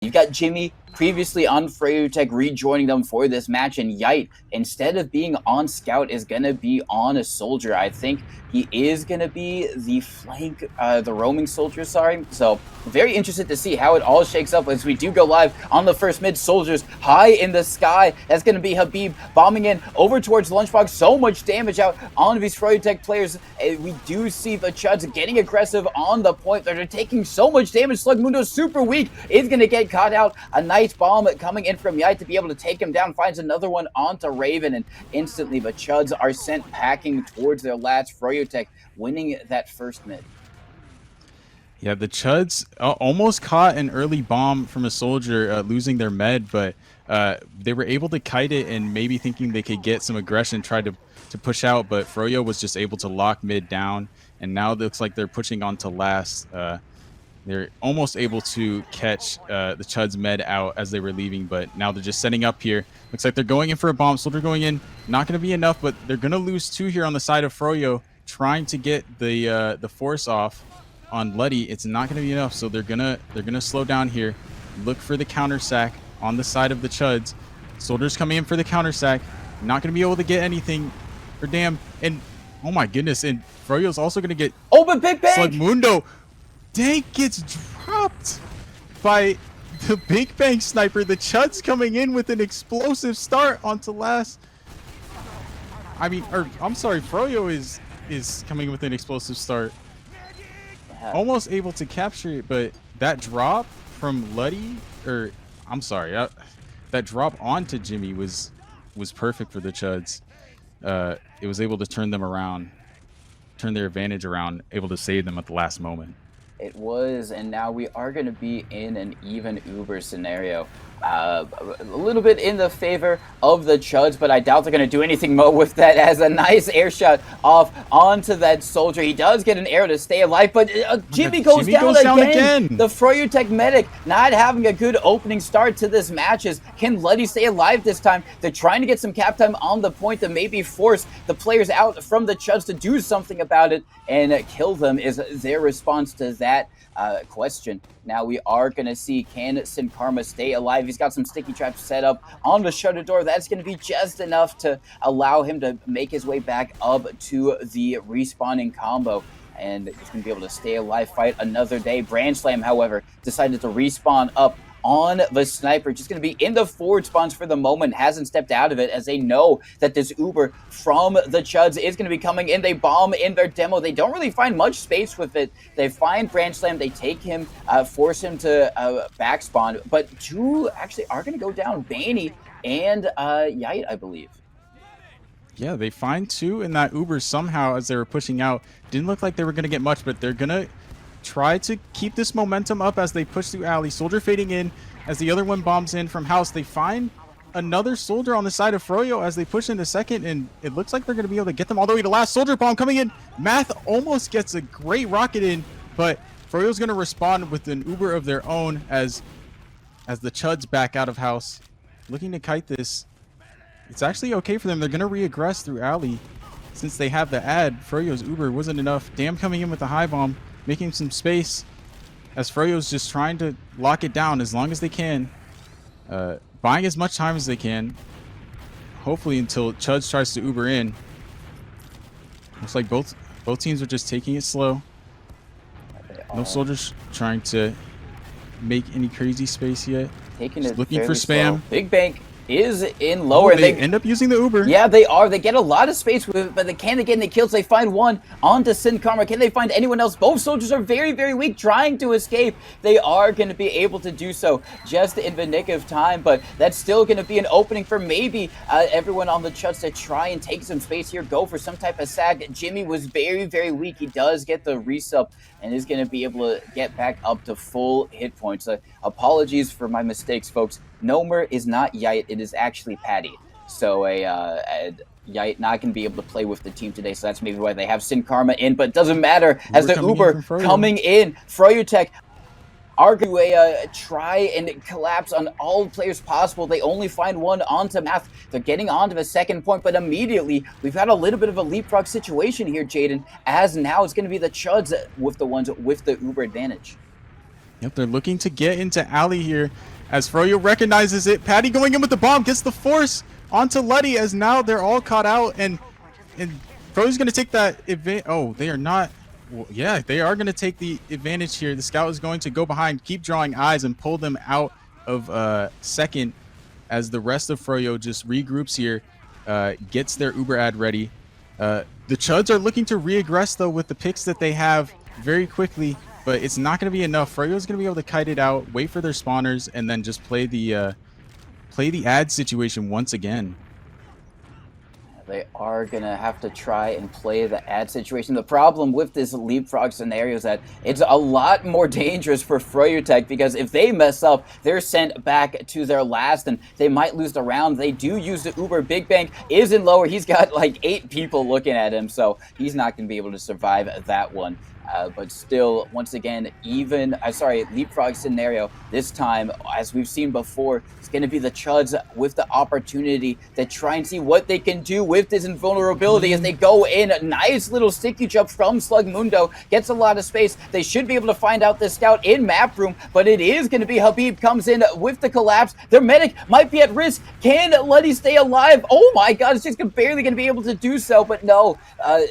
You've got Jimmy previously on Froyotech rejoining them for this match, and Yite, instead of being on scout, is going to be on a soldier. I think he is going to be the flank, the roaming soldier, sorry. So very interested to see how it all shakes up as we do go live on the first mid. Soldiers high in the sky. That's going to be Habib bombing in over towards Lunchbox. So much damage out on these Froyotech players. We do see the Chuds getting aggressive on the point. They're taking so much damage. Slugmundo's super weak. Is going to get caught out. A nice bomb coming in from Yite to be able to take him down. Finds another one onto Raven, and instantly the Chuds are sent packing towards their last. Froyotech winning that first mid. Yeah, the Chuds almost caught an early bomb from a soldier losing their med, but they were able to kite it and maybe thinking they could get some aggression, tried to push out, but Froyo was just able to lock mid down, and now it looks like they're pushing on to last. They're almost able to catch the Chuds med out as they were leaving, but now they're just setting up here. Looks like they're going in for a bomb. Soldier going in. Not going to be enough, but they're going to lose two here on the side of Froyo, trying to get the force off on Luddy. It's not going to be enough, so they're gonna slow down here. Look for the counter sack on the side of the Chuds. Soldiers coming in for the counter sack. Not going to be able to get anything for damn. And oh my goodness, and Froyo's also going to get open big bang. Slugmundo. Dank gets dropped by the Big Bang sniper. The Chuds coming in with an explosive start onto last. I mean, I'm sorry, Froyo is coming with an explosive start. Almost able to capture it, but that drop from Luddy, or I'm sorry, that drop onto Jimmy was perfect for the Chuds. It was able to turn them around, turn their advantage around, able to save them at the last moment. It was, and now we are going to be in an even Uber scenario. A little bit in the favor of the Chuds, but I doubt they're going to do anything more with that, as a nice air shot off onto that soldier. He does get an arrow to stay alive, but Jimmy goes down again. The Froyotech medic not having a good opening start to this match. Can Luddy stay alive this time? They're trying to get some cap time on the point to maybe force the players out from the Chuds to do something about it and kill them, is their response to that question. Now we are going to see, can Sin Karma stay alive? He's got some sticky traps set up on the shutter door. That's going to be just enough to allow him to make his way back up to the respawning combo. And he's going to be able to stay alive, fight another day. Brand Slam, however, decided to respawn up on the sniper. Just going to be in the forward spawns for the moment. Hasn't stepped out of it, as they know that this Uber from the Chuds is going to be coming in. They bomb in their demo. They don't really find much space with it. They find Branch Slam. They take him, force him to back spawn. But two actually are going to go down. Bainey and Yite, I believe. Yeah, they find two in that Uber somehow as they were pushing out. Didn't look like they were going to get much, but they're going to try to keep this momentum up as they push through alley. Soldier fading in as the other one bombs in from house. They find another soldier on the side of Froyo as they push into second, and it looks like they're going to be able to get them all the way to last. Soldier bomb coming in. Math almost gets a great rocket in, but Froyo's going to respond with an Uber of their own as the Chuds back out of house. Looking to kite this. It's actually okay for them. They're going to re-aggress through alley since they have the ad. Froyo's Uber wasn't enough. Damn coming in with the high bomb, making some space as Froyo's just trying to lock it down as long as they can. Buying as much time as they can. Hopefully until Chuds tries to Uber in. Looks like both teams are just taking it slow. No soldiers trying to make any crazy space yet. Taking just it looking for spam. Slow. Big Bank is in lower. They end up using the Uber. Yeah, they are. They get a lot of space with it, but they can't get any kills. They find one onto Sin Karma. Can they find anyone else? Both soldiers are very, very weak, trying to escape. They are going to be able to do so just in the nick of time, but that's still going to be an opening for maybe everyone on the Chuds to try and take some space here, go for some type of sag. Jimmy was very, very weak. He does get the resub and is going to be able to get back up to full hit points. Apologies for my mistakes, folks. Nomer is not Yite, it is actually Patty. So Yite not going to be able to play with the team today, so that's maybe why they have Sin Karma in, but it doesn't matter as the Uber coming in. Froyotech are going to try and collapse on all players possible. They only find one onto Math. They're getting onto the second point, but immediately we've got a little bit of a leapfrog situation here, Jaden, as now it's going to be the Chuds with the ones with the Uber advantage. Yep, they're looking to get into alley here. as Froyo recognizes it. Patty going in with the bomb, gets the force onto Luddy, as now they're all caught out, and Froyo's going to take that advantage. Oh, they are not. Well, yeah, they are going to take the advantage here. The scout is going to go behind, keep drawing eyes, and pull them out of second, as the rest of Froyo just regroups here, gets their Uber ad ready. The Chuds are looking to re-aggress, though, with the picks that they have very quickly, but it's not going to be enough. Froyo's going to be able to kite it out, wait for their spawners, and then just play the ad situation once again. They are going to have to try and play the ad situation. The problem with this leapfrog scenario is that it's a lot more dangerous for Froyotech, because if they mess up, they're sent back to their last and they might lose the round. They do use the Uber. Big Bang is in lower. He's got like 8 people looking at him, so he's not going to be able to survive that one. But still, once again, leapfrog scenario. This time, as we've seen before, it's going to be the Chuds with the opportunity to try and see what they can do with this invulnerability as they go in. A nice little sticky jump from Slug Mundo, gets a lot of space. They should be able to find out the scout in map room, but it is going to be Habib comes in with the collapse. Their medic might be at risk. Can Luddy stay alive? Oh my god, it's just barely going to be able to do so, but no,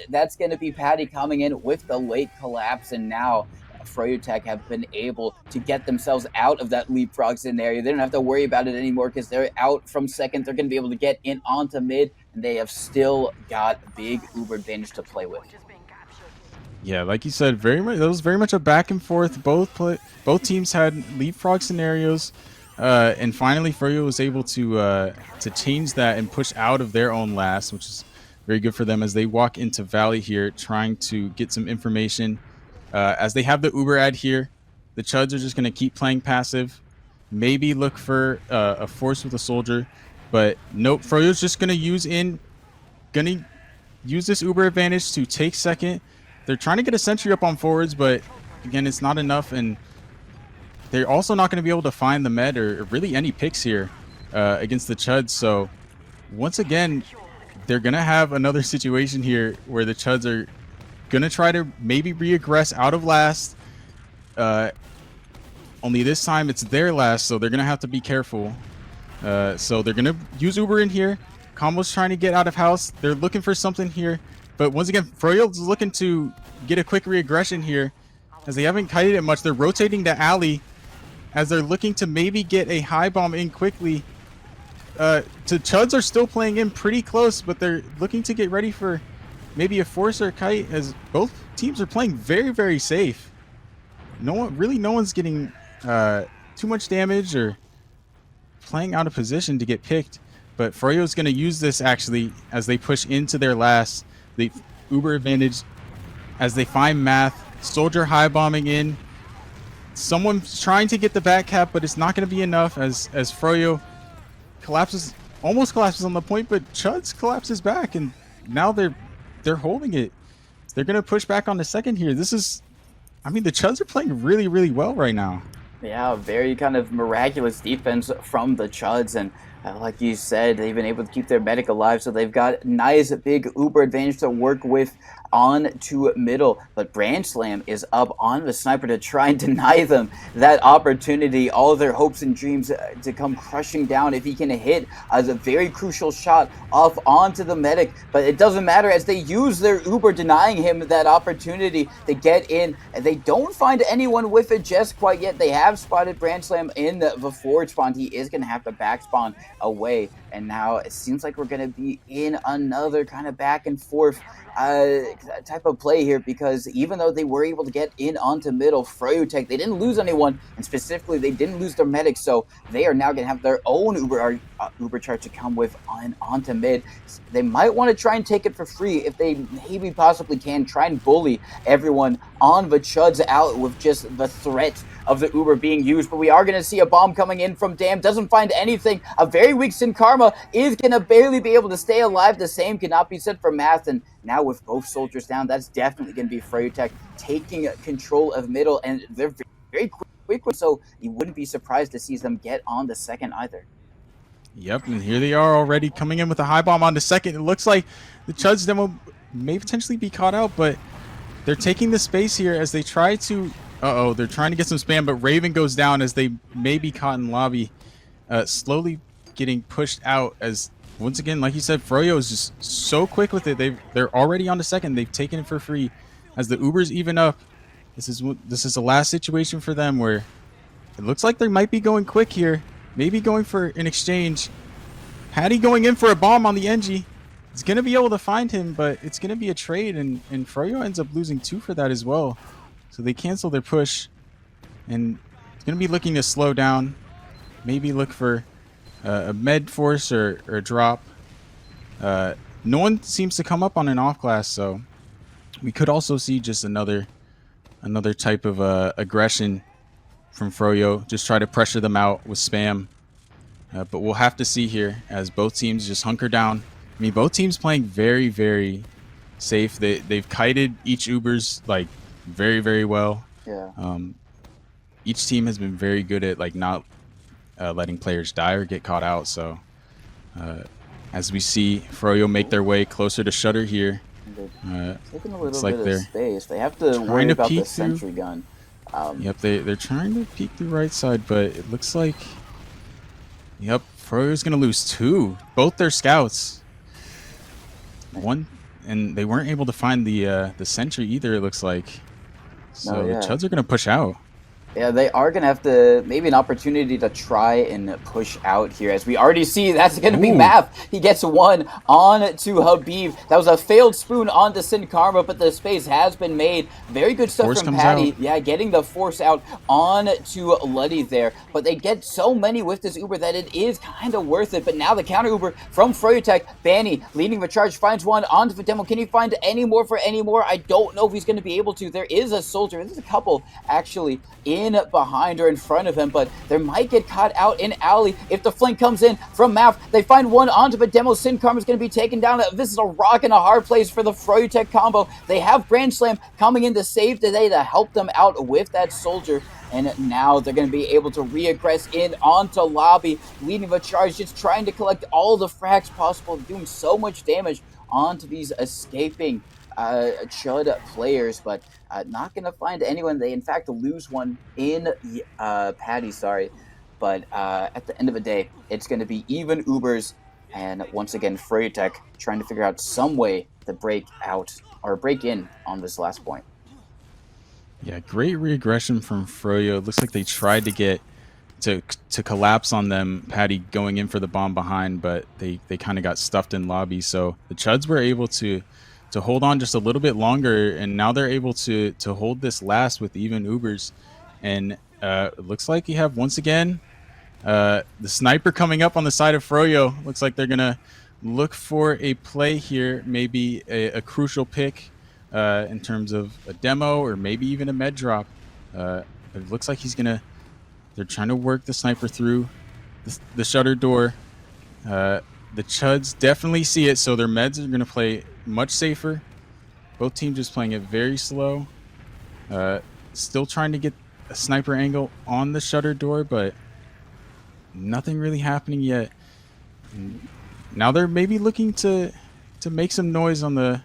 that's going to be Patty coming in with the late collapse, and now Froyotech have been able to get themselves out of that leapfrog scenario. They don't have to worry about it anymore because they're out from second. They're going to be able to get in onto mid, and they have still got big Uber advantage to play with. Yeah, like you said, that was very much a back and forth. Both teams had leapfrog scenarios, and finally Froyo was able to change that and push out of their own last, which is very good for them as they walk into Valley here, trying to get some information. As they have the Uber ad here, the Chuds are just going to keep playing passive, maybe look for a force with a soldier, but nope. Froyo's just going to use this Uber advantage to take second. They're trying to get a sentry up on forwards, but again, it's not enough, and they're also not going to be able to find the med or really any picks here against the Chuds. So once again, they're going to have another situation here where the Chuds are going to try to maybe re-aggress out of last. Only this time it's their last, so they're going to have to be careful. So they're going to use Uber in here. Combo's trying to get out of house. They're looking for something here. But once again, Froyo's looking to get a quick re-aggression here, as they haven't kited it much. They're rotating to alley as they're looking to maybe get a high bomb in quickly. Chuds are still playing in pretty close, but they're looking to get ready for maybe a force or a kite, as both teams are playing very, very safe. No one's getting too much damage or playing out of position to get picked. But Froyo's going to use this actually as they push into their last. The Uber advantage as they find Math. Soldier high bombing in. Someone's trying to get the back cap, but it's not going to be enough as Froyo almost collapses on the point, but Chuds collapses back, and now they're holding it. They're going to push back on the second here. The Chuds are playing really, really well right now. Yeah, very kind of miraculous defense from the Chuds, and like you said, they've been able to keep their medic alive, so they've got nice big Uber advantage to work with on to middle. But Branch Slam is up on the sniper to try and deny them that opportunity, all of their hopes and dreams to come crushing down if he can hit as a very crucial shot off onto the medic. But it doesn't matter as they use their Uber, denying him that opportunity to get in. And they don't find anyone with it just quite yet. They have spotted Branch Slam in the forward spawn. He is going to have to back spawn away, and now it seems like we're going to be in another kind of back and forth type of play here, because even though they were able to get in onto middle, Froyotech, they didn't lose anyone, and specifically they didn't lose their medic, so they are now going to have their own Uber charge to come with onto mid. They might want to try and take it for free if they maybe possibly can, try and bully everyone on the Chuds out with just the threat of the Uber being used. But we are going to see a bomb coming in from Dam. Doesn't find anything. A very weak Sin Karma is going to barely be able to stay alive. The same cannot be said for Math. And now with both soldiers down, that's definitely going to be Froyotech taking control of middle. And they're very quick, so you wouldn't be surprised to see them get on the second either. Yep, and here they are already coming in with a high bomb on the second. It looks like the Chuds demo may potentially be caught out, but they're taking the space here as they try to Uh-oh, they're trying to get some spam, but Raven goes down as they may be caught in lobby. Slowly getting pushed out as, once again, like you said, Froyo is just so quick with it. They're already on the second. They've taken it for free. As the Ubers even up, this is the last situation for them where it looks like they might be going quick here. Maybe going for an exchange. Patty going in for a bomb on the NG. He's going to be able to find him, but it's going to be a trade, and Froyo ends up losing 2 for that as well. So they cancel their push, and it's going to be looking to slow down. Maybe look for a med force or a drop. No one seems to come up on an off class, so we could also see just another type of aggression from Froyo. Just try to pressure them out with spam. But we'll have to see here as both teams just hunker down. I mean, both teams playing very, very safe. They've kited each Ubers like very, very well. Yeah. Each team has been very good at like not letting players die or get caught out. So as we see Froyo make their way closer to Shutter here, Taking a little bit of space. They have to worry about the sentry gun. Yep, they're trying to peek through right side, but it looks like, yep, Froyo's gonna lose 2. Both their scouts. One, and they weren't able to find the sentry either. It looks like. So the Chuds are gonna push out. Yeah, they are going to have to, maybe an opportunity to try and push out here. As we already see, that's going to be Math. He gets one on to Habib. That was a failed spoon onto Sin Karma, but the space has been made. Very good stuff Force from Patty. Yeah, getting the force out on to Luddy there. But they get so many with this Uber that it is kind of worth it. But now the counter Uber from Froyotech. Banny leading the charge, finds one onto the demo. Can he find any more for any more? I don't know if he's going to be able to. There is a soldier. There's a couple, actually, in behind or in front of him, but they might get caught out in alley if the flank comes in from Math. They find one onto the demo. Sin Karma is going to be taken down. This is a rock and a hard place for the Froyotech combo. They have Grand Slam coming in to save today to help them out with that soldier. And now they're going to be able to re-aggress in onto lobby, leading the charge, just trying to collect all the frags possible, doing so much damage onto these escaping Chud players, but not going to find anyone. They, in fact, lose one in Patty, sorry. But at the end of the day, it's going to be even Ubers. And once again, Froyotech trying to figure out some way to break out or break in on this last point. Yeah, great regression from Froyo. It looks like they tried to get to collapse on them, Patty going in for the bomb behind, but they kind of got stuffed in lobby. So the Chuds were able to hold on just a little bit longer, and now they're able to hold this last with even Ubers. And it looks like you have, once again, the sniper coming up on the side of Froyo. Looks like they're gonna look for a play here, maybe a crucial pick in terms of a demo or maybe even a med drop. It looks like they're trying to work the sniper through the shutter door. The Chuds definitely see it, so their meds are going to play much safer. Both teams just playing it very slow. Still trying to get a sniper angle on the shutter door, but nothing really happening yet. And now they're maybe looking to make some noise on the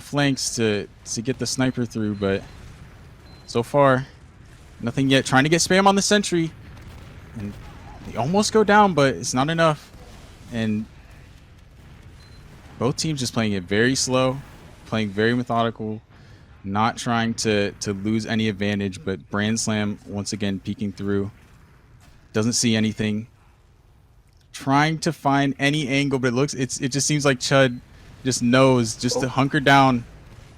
flanks to get the sniper through, but so far nothing yet. Trying to get spam on the sentry, and they almost go down, but it's not enough. And both teams just playing it very slow, playing very methodical, not trying to lose any advantage. But Brand Slam once again peeking through, doesn't see anything, trying to find any angle, but it just seems like Chud just knows just to hunker down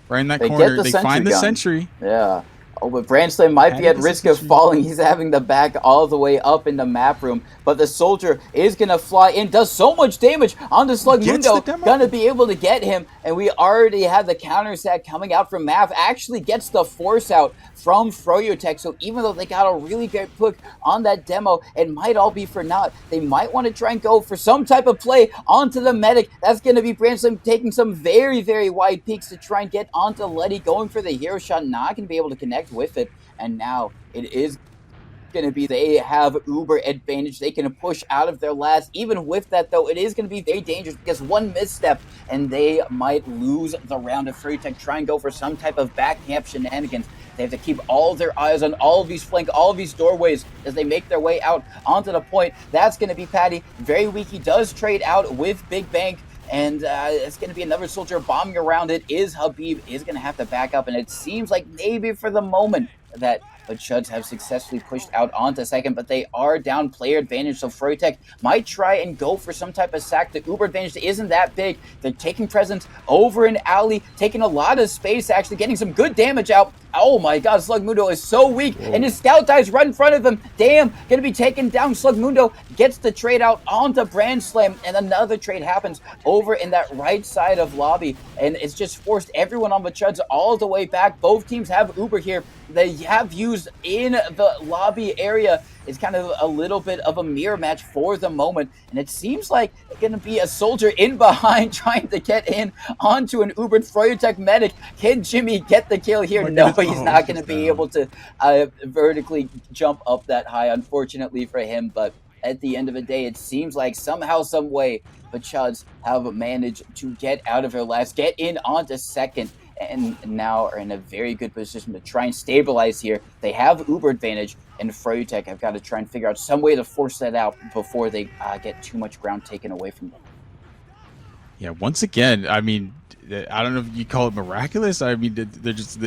right in that corner. They find the sentry. Yeah. Oh, but Brand Slam might be at risk of falling. He's having to back all the way up in the map room. But the soldier is going to fly in. Does so much damage on the Slug Mundo. Going to be able to get him. And we already have the counter set coming out from Mav. Actually gets the force out from Froyotech. So even though they got a really great pick on that demo, it might all be for naught. They might want to try and go for some type of play onto the medic. That's going to be Brand Slam taking some very, very wide peaks to try and get onto Letty. Going for the hero shot. Not going to be able to connect with it, and now it is going to be they have uber advantage. They can push out of their last. Even with that, though, it is going to be very dangerous because one misstep and they might lose the round. If Froyotech try and go for some type of back camp shenanigans, they have to keep all their eyes on all of these flank, all of these doorways as they make their way out onto the point. That's going to be Patty. Very weak. He does trade out with Big Bank. And it's going to be another soldier bombing around it. Is Habib is going to have to back up. And it seems like maybe for the moment that the Chuds have successfully pushed out onto second, but they are down player advantage. So Froyotech might try and go for some type of sack. The Uber advantage isn't that big. They're taking presence over in alley, taking a lot of space, actually getting some good damage out. Oh my god, Slugmundo is so weak. Whoa. And his scout dies right in front of him. Damn, gonna be taken down. Slugmundo gets the trade out onto Brand Slam, and another trade happens over in that right side of lobby. And it's just forced everyone on the Chuds all the way back. Both teams have Uber here. They have used in the lobby area. It's kind of a little bit of a mirror match for the moment. And it seems like it's going to be a soldier in behind trying to get in onto an Ubered Froyotech medic. Can Jimmy get the kill here? No, he's not going to be able to vertically jump up that high, unfortunately for him. But at the end of the day, it seems like somehow, some way, the Chuds have managed to get out of their last, get in onto second, and now are in a very good position to try and stabilize here. They have Uber advantage, and Froyotech have got to try and figure out some way to force that out before they get too much ground taken away from them. Yeah, once again, I mean, I don't know if you call it miraculous. I mean, they're just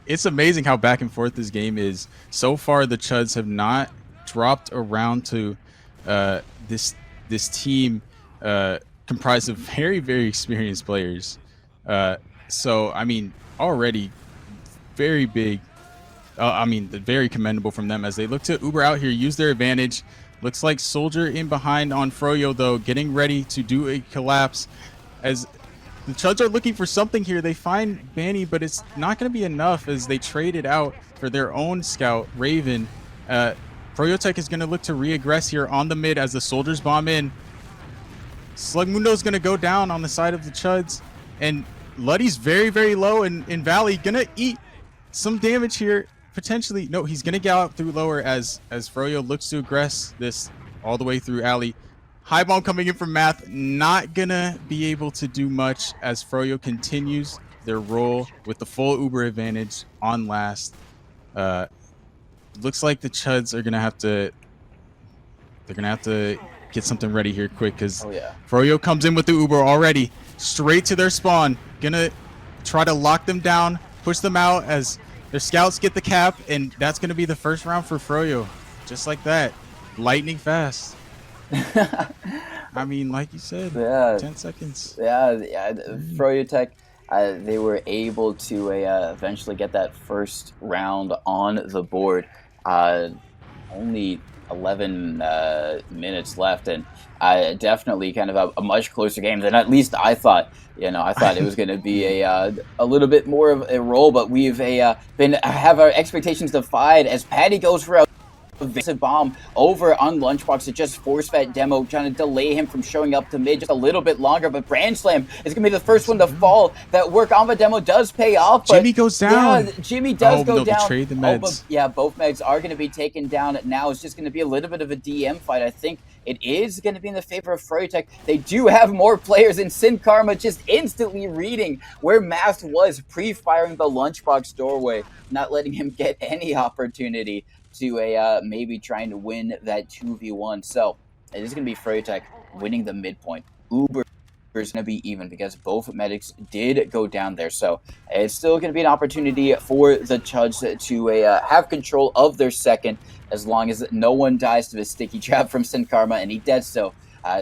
it's amazing how back and forth this game is. So far, the Chuds have not dropped around to this team comprised of very, very experienced players. So, I mean, already very big. I mean, very commendable from them as they look to Uber out here, use their advantage. Looks like Soldier in behind on Froyo, though, getting ready to do a collapse. As the Chuds are looking for something here, they find Banny, but it's not going to be enough as they trade it out for their own scout, Raven. Froyotech is going to look to re-aggress here on the mid as the Soldiers bomb in. Slugmundo is going to go down on the side of the Chuds, and Luddy's very, very low in Valley. Going to eat some damage here. Potentially, no, he's going to get out through lower as Froyo looks to aggress this all the way through alley. High bomb coming in from Math, not going to be able to do much as Froyo continues their roll with the full Uber advantage on last. Looks like the Chuds are going to have to, get something ready here quick because Froyo comes in with the Uber already, straight to their spawn. Going to try to lock them down, push them out as their scouts get the cap, and that's going to be the first round for Froyo. Just like that. Lightning fast. I mean, like you said, 10 seconds. Yeah. Froyotech, they were able to eventually get that first round on the board. Only 11 minutes left, and definitely kind of a much closer game than at least I thought. I thought it was going to be a little bit more of a roll, but we've have our expectations defied as Patty goes for a evasive bomb over on Lunchbox to just force that demo, trying to delay him from showing up to mid just a little bit longer. But Brand Slam is going to be the first one to fall. That work on the demo does pay off. But Jimmy goes down. Yeah, Jimmy does go down. Trade the meds. But yeah, both megs are going to be taken down. Now it's just going to be a little bit of a DM fight. I think it is going to be in the favor of Froyotech. They do have more players, in Sin Karma just instantly reading where Math was pre-firing the Lunchbox doorway, not letting him get any opportunity to maybe trying to win that 2v1. So it is going to be Froyotech winning the midpoint. Uber is going to be even because both medics did go down there. So it's still going to be an opportunity for the Chuds to have control of their second, as long as no one dies to the sticky trap from Sin Karma, and he did so.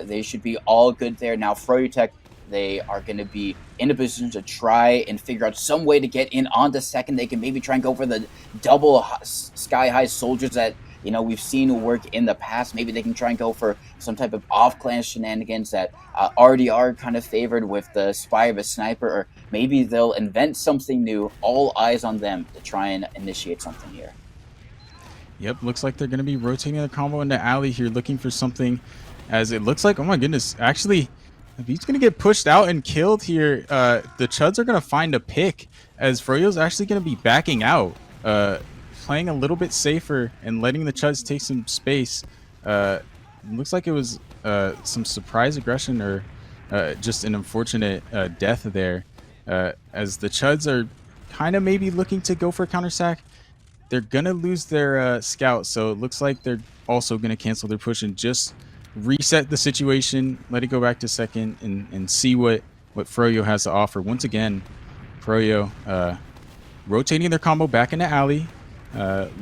They should be all good there. Now Froyotech, they are going to be in a position to try and figure out some way to get in onto second. They can maybe try and go for the double sky-high soldiers that we've seen work in the past. Maybe they can try and go for some type of off-clan shenanigans that already are kind of favored with the Spy or the Sniper, or maybe they'll invent something new. All eyes on them to try and initiate something here. Yep, looks like they're going to be rotating the combo into alley here, looking for something, as it looks like, oh my goodness, actually, if he's going to get pushed out and killed here, the Chuds are going to find a pick, as Froyo's actually going to be backing out. playing a little bit safer and letting the Chuds take some space. Looks like it was some surprise aggression or just an unfortunate death there, as the Chuds are kind of maybe looking to go for a counter sack. They're gonna lose their scout, so it looks like they're also gonna cancel their push and just reset the situation, let it go back to second, and see what Froyo has to offer. Once again, Froyo rotating their combo back into alley,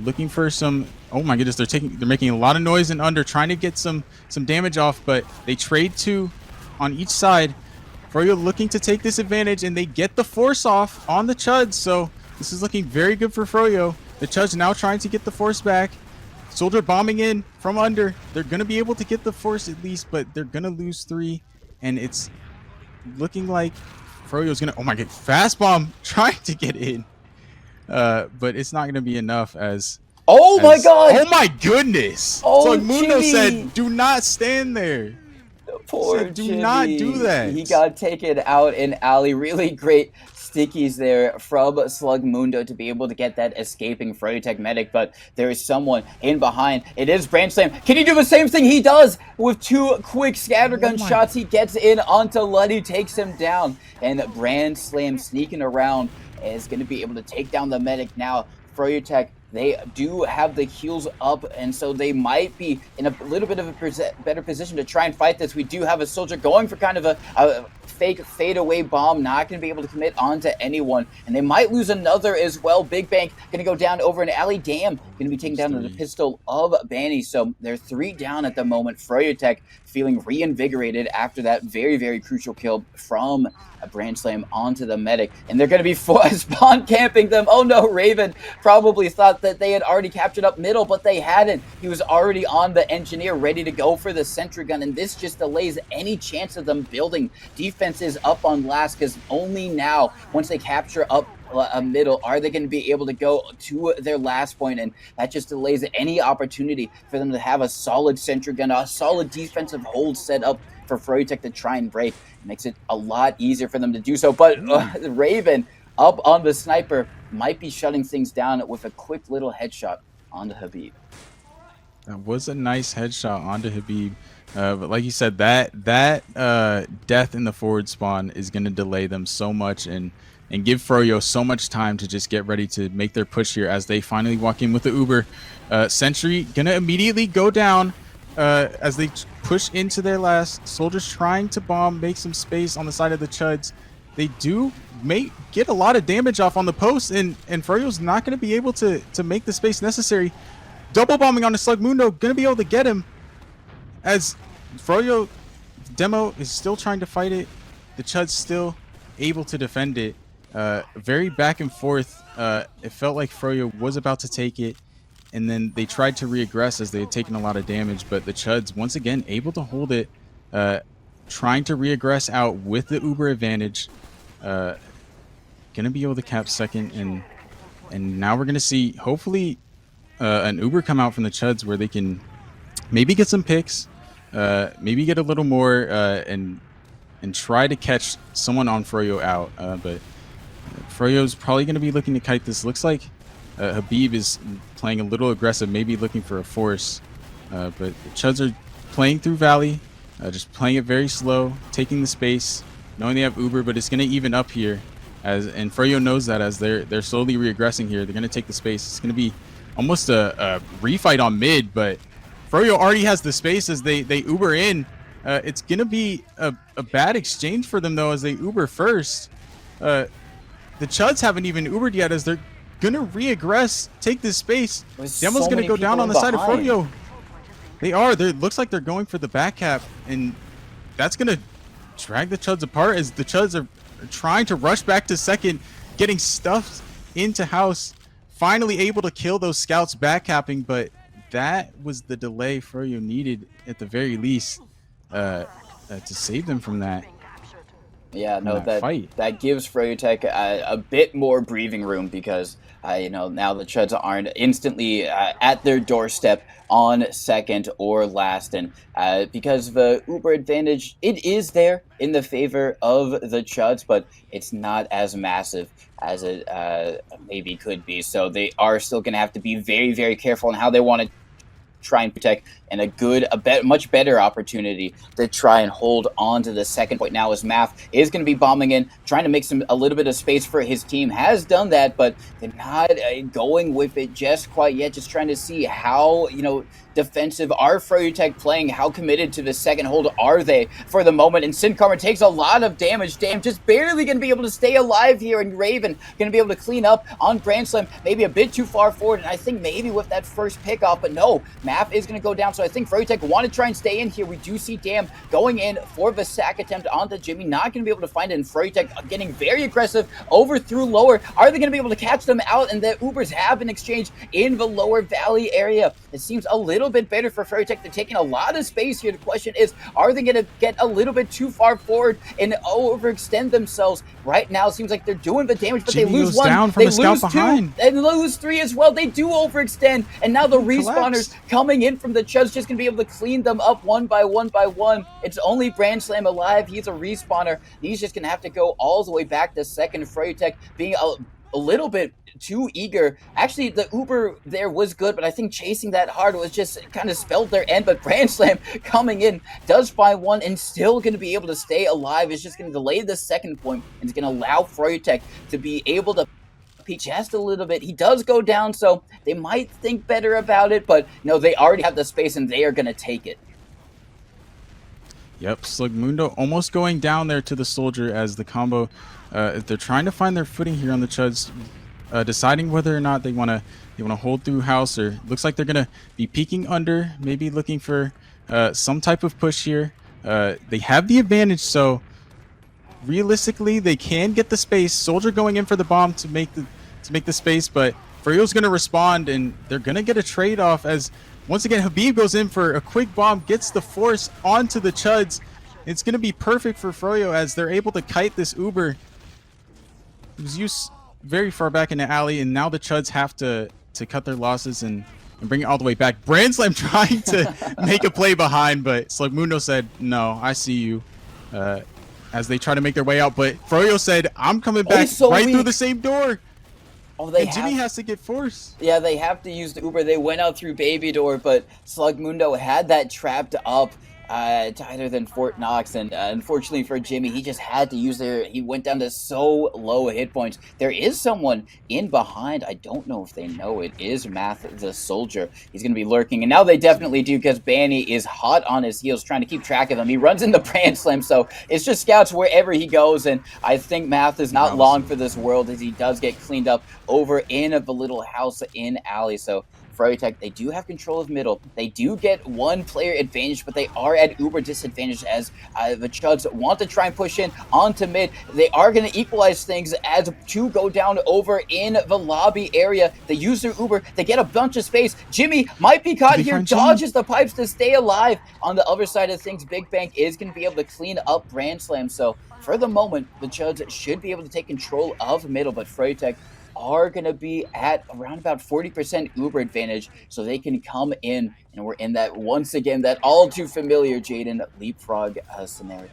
looking for some. Oh my goodness, they're making a lot of noise and under, trying to get some damage off, but they trade two on each side. Froyo looking to take this advantage, and they get the force off on the Chuds, so this is looking very good for Froyo. The Chuds now trying to get the force back. Soldier bombing in from under. They're going to be able to get the force at least, but they're going to lose 3, and it's looking like Froyo's going to... Oh my god, fast bomb trying to get in. But it's not going to be enough as... Oh my god! Oh my goodness! Oh, so like Mundo Jimmy. said, do not stand there. Poor Said, do Jimmy. not do that. He got taken out in alley. Really great stickies there from Slug Mundo to be able to get that escaping Froyotech medic, but there is someone in behind. It is Branch Slam. Can he do the same thing he does with 2 quick scattergun shots? He gets in onto Luddy, takes him down, and Brand Slam sneaking around is going to be able to take down the medic now. Froyotech, they do have the heals up, and so they might be in a little bit of a better position to try and fight this. We do have a soldier going for kind of a fake fadeaway bomb, not going to be able to commit onto anyone, and they might lose another as well. Big Bank going to go down over an alley. Dam going to be taken down with the pistol of Banny, so they're 3 down at the moment. Froyotech feeling reinvigorated after that very, very crucial kill from a Branch Slam onto the medic, and they're going to be spawn camping them. Oh no, Raven probably thought that they had already captured up middle, but they hadn't. He was already on the engineer, ready to go for the sentry gun, and this just delays any chance of them building defenses up on last, because only now, once they capture up a middle, are they going to be able to go to their last point, and that just delays any opportunity for them to have a solid sentry gun, a solid defensive hold set up for Froyotech to try and break. It makes it a lot easier for them to do so, but Raven up on the sniper might be shutting things down with a quick little headshot onto Habib. That was a nice headshot onto Habib, but like you said, that death in the forward spawn is going to delay them so much and give Froyo so much time to just get ready to make their push here as they finally walk in with the Uber. Sentry going to immediately go down as they push into their last. Soldiers trying to bomb, make some space on the side of the Chuds. They do get a lot of damage off on the post, and Froyo's not going to be able to make the space necessary. Double bombing on the Slug Mundo, going to be able to get him as Froyo demo is still trying to fight it. The Chuds still able to defend it. Very back and forth. It felt like Froyo was about to take it, and then they tried to reaggress as they had taken a lot of damage, but the Chuds once again able to hold it, trying to reaggress out with the Uber advantage. Gonna be able to cap second, and now we're gonna see hopefully an Uber come out from the Chuds where they can maybe get some picks, maybe get a little more, and try to catch someone on Froyo out. But Froyo's probably going to be looking to kite this. Looks like Habib is playing a little aggressive, maybe looking for a force. But the Chuds are playing through Valley, just playing it very slow, taking the space, knowing they have Uber, but it's going to even up here. And Froyo knows that as they're slowly reaggressing here. They're going to take the space. It's going to be almost a refight on mid, but Froyo already has the space as they Uber in. It's going to be a bad exchange for them, though, as they Uber first. The Chuds haven't even Ubered yet as they're going to reaggress, take this space. Demo's going to go down on the side of Froyo. They are. Looks like they're going for the back cap, and that's going to drag the Chuds apart as the Chuds are trying to rush back to second, getting stuffed into house. Finally able to kill those scouts back capping, but that was the delay Froyo needed at the very least to save them from that. Yeah, no, that gives Froyotech a bit more breathing room, because Now the Chuds aren't instantly at their doorstep on second or last, and because the Uber advantage, it is there in the favor of the Chuds, but it's not as massive as it maybe could be. So they are still going to have to be very, very careful on how they want to try and protect, and much better opportunity to try and hold on to the second point now as Math is going to be bombing in, trying to make a little bit of space for his team. Has done that, but they're not going with it just quite yet. Just trying to see how, defensive are Froyotech playing, how committed to the second hold are they for the moment. And Sin Karma takes a lot of damage. Damn, just barely going to be able to stay alive here, and Raven going to be able to clean up on Grand Slam, maybe a bit too far forward, and I think maybe with that first pickoff, but no, Map is going to go down. So I think Froyotech want to try and stay in here. We do see Dam going in for the sack attempt onto Jimmy, not going to be able to find it, and Froyotech getting very aggressive over through lower. Are they going to be able to catch them out? And the Ubers have been exchanged in the lower valley area. It seems a little bit better for Froyotech. They're taking a lot of space here. The question is, are they going to get a little bit too far forward and overextend themselves? Right now, it seems like they're doing the damage, but Jimmy they lose goes one, down from they the scout lose behind. two, and lose three as well. They do overextend, and now the respawners coming in from the Chuds just going to be able to clean them up one by one by one. It's only Brand Slam alive. He's a respawner. He's just going to have to go all the way back to second. Froyotech being a little bit too eager. Actually, the Uber there was good, but I think chasing that hard was just kind of spelled their end. But Brand Slam coming in does find one and still going to be able to stay alive. It's just going to delay the second point, and it's going to allow Froyotech to be able to peek just a little bit. He does go down, so they might think better about it, but no, they already have the space and they are going to take it. Yep, Slugmundo almost going down there to the soldier as the combo. They're trying to find their footing here on the Chuds, deciding whether or not they want to hold through house, or looks like they're gonna be peeking under, maybe looking for some type of push here. They have the advantage, so realistically they can get the space. Soldier going in for the bomb to make the space, but Froyo's gonna respond, and they're gonna get a trade off as once again Habib goes in for a quick bomb, gets the force onto the Chuds. It's gonna be perfect for Froyo as they're able to kite this Uber. It was used very far back in the alley, and now the Chuds have to cut their losses and bring it all the way back. Brand Slam trying to make a play behind, but Slugmundo said, no, I see you, as they try to make their way out. But Froyo said, I'm coming back through the same door. Oh, Jimmy has to get forced. Yeah, they have to use the Uber. They went out through Baby Door, but Slugmundo had that trapped up tighter than Fort Knox, and unfortunately for Jimmy, he just had to use he went down to so low hit points. There is someone in behind. I don't know if they know it is Math the soldier. He's going to be lurking, and now they definitely do, because Banny is hot on his heels trying to keep track of him. He runs into Brand Slam, so it's just scouts wherever he goes, and I think Math is not long for this world as he does get cleaned up over in the little house in alley. So Froyotech, they do have control of middle. They do get one player advantage, but they are at Uber disadvantage as the Chuds want to try and push in onto mid. They are going to equalize things as two go down over in the lobby area. They use their Uber. They get a bunch of space. Jimmy might be caught here, dodges the pipes to stay alive. On the other side of things, Big Bang is going to be able to clean up Brand Slam. So for the moment, the Chuds should be able to take control of middle, but Froyotech are going to be at around about 40% Uber advantage, so they can come in, and we're in that, once again, that all too familiar Jaden leapfrog scenario.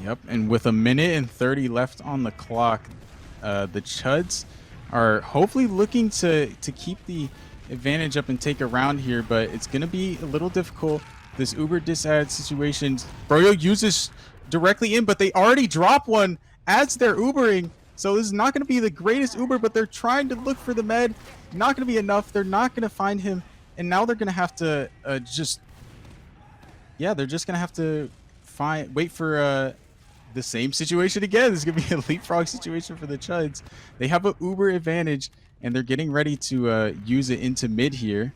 Yep, and with 1:30 left on the clock, the Chuds are hopefully looking to keep the advantage up and take a round here, but it's going to be a little difficult. This Uber disad situation, Froyo uses directly in, but they already drop one as they're Ubering. So this is not going to be the greatest Uber, but they're trying to look for the med. Not going to be enough. They're not going to find him. And now they're going to have to they're just going to have to wait for the same situation again. This is going to be a leapfrog situation for the Chuds. They have an Uber advantage, and they're getting ready to use it into mid here.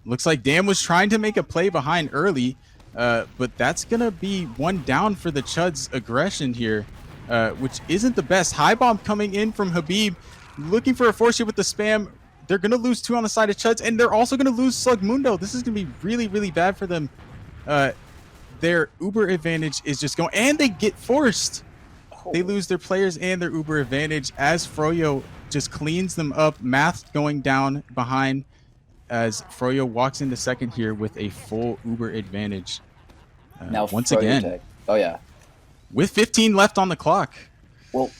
Looks like Dam was trying to make a play behind early, but that's going to be one down for the Chuds' aggression here. Which isn't the best. High bomb coming in from Habib, looking for a force hit with the spam. They're going to lose two on the side of Chuds, and they're also going to lose Slugmundo. This is going to be really, really bad for them. Their Uber advantage is just going, and they get forced. They lose their players and their Uber advantage as Froyo just cleans them up. Math going down behind as Froyo walks into second here with a full Uber advantage. Now Once again, Froyotech. Oh yeah. with 15 left on the clock. Well,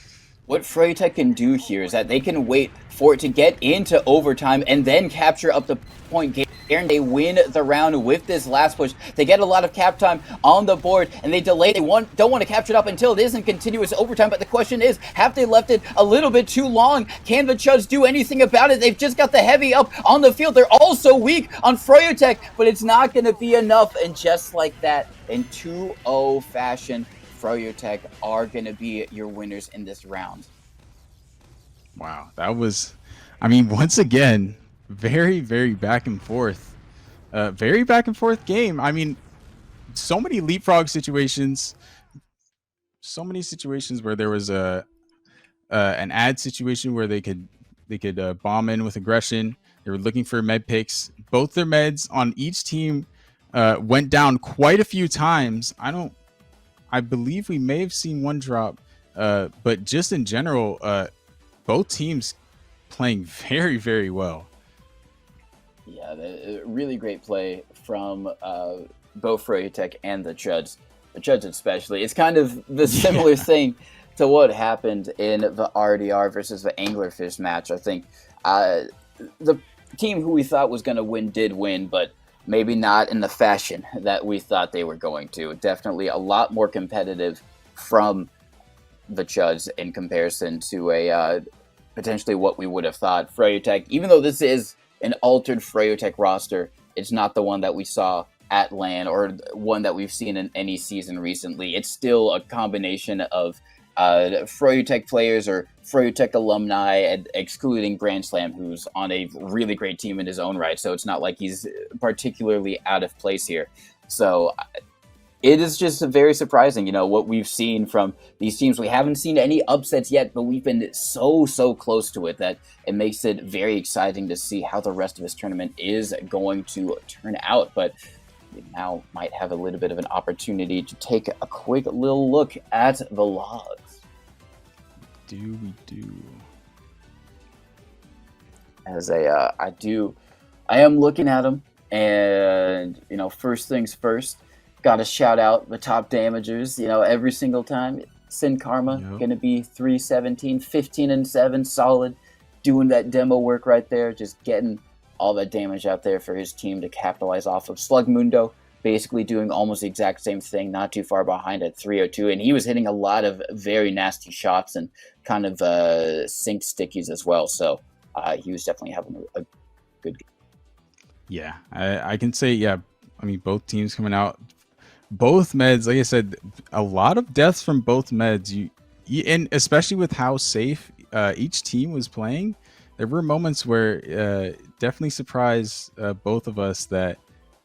what Froyotech can do here is that they can wait for it to get into overtime and then capture up the point game. And they win the round with this last push. They get a lot of cap time on the board, and they delay. They don't want to capture it up until it isn't continuous overtime. But the question is, have they left it a little bit too long? Can the Chuds do anything about it? They've just got the heavy up on the field. They're all so weak on Froyotech, but it's not going to be enough. And just like that, in 2-0 fashion, Froyotech are going to be your winners in this round. Wow, that was, I mean, once again, very, very back and forth. Very back and forth game. I mean, so many leapfrog situations. So many situations where there was an ad situation where they could bomb in with aggression. They were looking for med picks. Both their meds on each team went down quite a few times. I believe we may have seen one drop, but just in general, both teams playing very, very well. Yeah, really great play from both Froyotech and the Chuds. The Chuds especially. It's kind of the similar thing to what happened in the RDR versus the Anglerfish match. I think the team who we thought was going to win did win, but maybe not in the fashion that we thought they were going to. Definitely a lot more competitive from the Chuds in comparison to a potentially what we would have thought. Froyotech, even though this is an altered Froyotech roster, it's not the one that we saw at LAN or one that we've seen in any season recently. It's still a combination of Froyotech players or Froyotech alumni, and excluding Grand Slam, who's on a really great team in his own right. So it's not like he's particularly out of place here. So it is just very surprising, what we've seen from these teams. We haven't seen any upsets yet, but we've been so close to it that it makes it very exciting to see how the rest of this tournament is going to turn out. But we now might have a little bit of an opportunity to take a quick little look at the logs. We do. As I am looking at them, and first things first. Got to shout out the top damagers, every single time. Sin Karma, going to be 317, 15-7, solid, doing that demo work right there, just getting all that damage out there for his team to capitalize off of. Slug Mundo, basically doing almost the exact same thing, not too far behind at 302, and he was hitting a lot of very nasty shots and kind of synced stickies as well, so he was definitely having a good game. Yeah, I can say, both teams coming out. Both meds, like I said, a lot of deaths from both meds. And especially with how safe each team was playing, there were moments where definitely surprised both of us that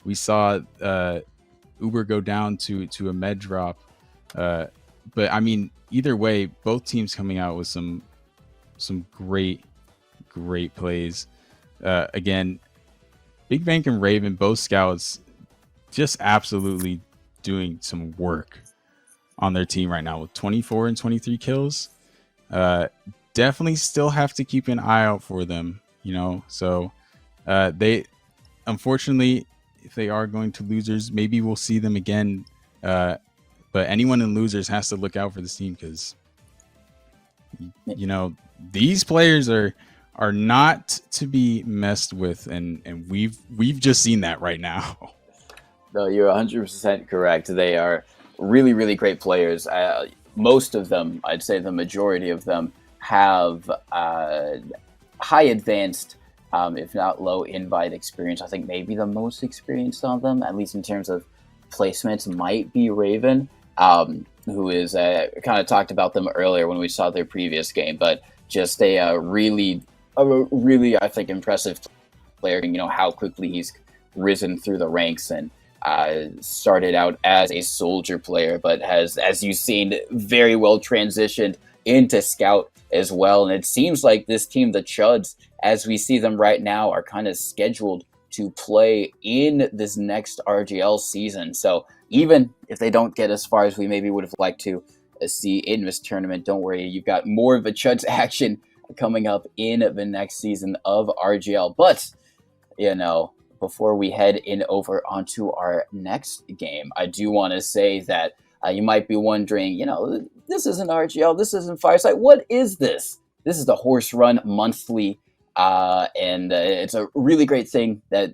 we saw Uber go down to a med drop. But I mean, either way, both teams coming out with some great plays. Again, Big Bank and Raven, both scouts, just absolutely doing some work on their team right now with 24 and 23 kills. Definitely still have to keep an eye out for them, so they, unfortunately, if they are going to losers, maybe we'll see them again, but anyone in losers has to look out for this team, because these players are not to be messed with, and we've just seen that right now. No, you're 100% correct. They are really, really great players. Most of them, I'd say the majority of them, have high advanced, if not low invite experience. I think maybe the most experienced on them, at least in terms of placements, might be Raven, who is kind of talked about them earlier when we saw their previous game, but just a really, I think, impressive player. How quickly he's risen through the ranks and started out as a soldier player, but has, as you've seen, very well transitioned into scout as well. And it seems like this team, the Chuds, as we see them right now, are kind of scheduled to play in this next RGL season. So even if they don't get as far as we maybe would have liked to, see in this tournament. Don't worry, you've got more of a Chuds action coming up in the next season of RGL. But, before we head in over onto our next game, I do want to say that you might be wondering, this isn't RGL, this isn't Fireside. What is this? This is the Horse Run Monthly, and it's a really great thing that,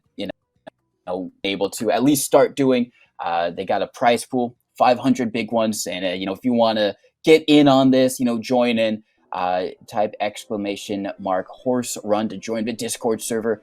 able to at least start doing. They got a prize pool, 500 big ones, and if you want to get in on this, join in. Type !! Horse Run to join the Discord server.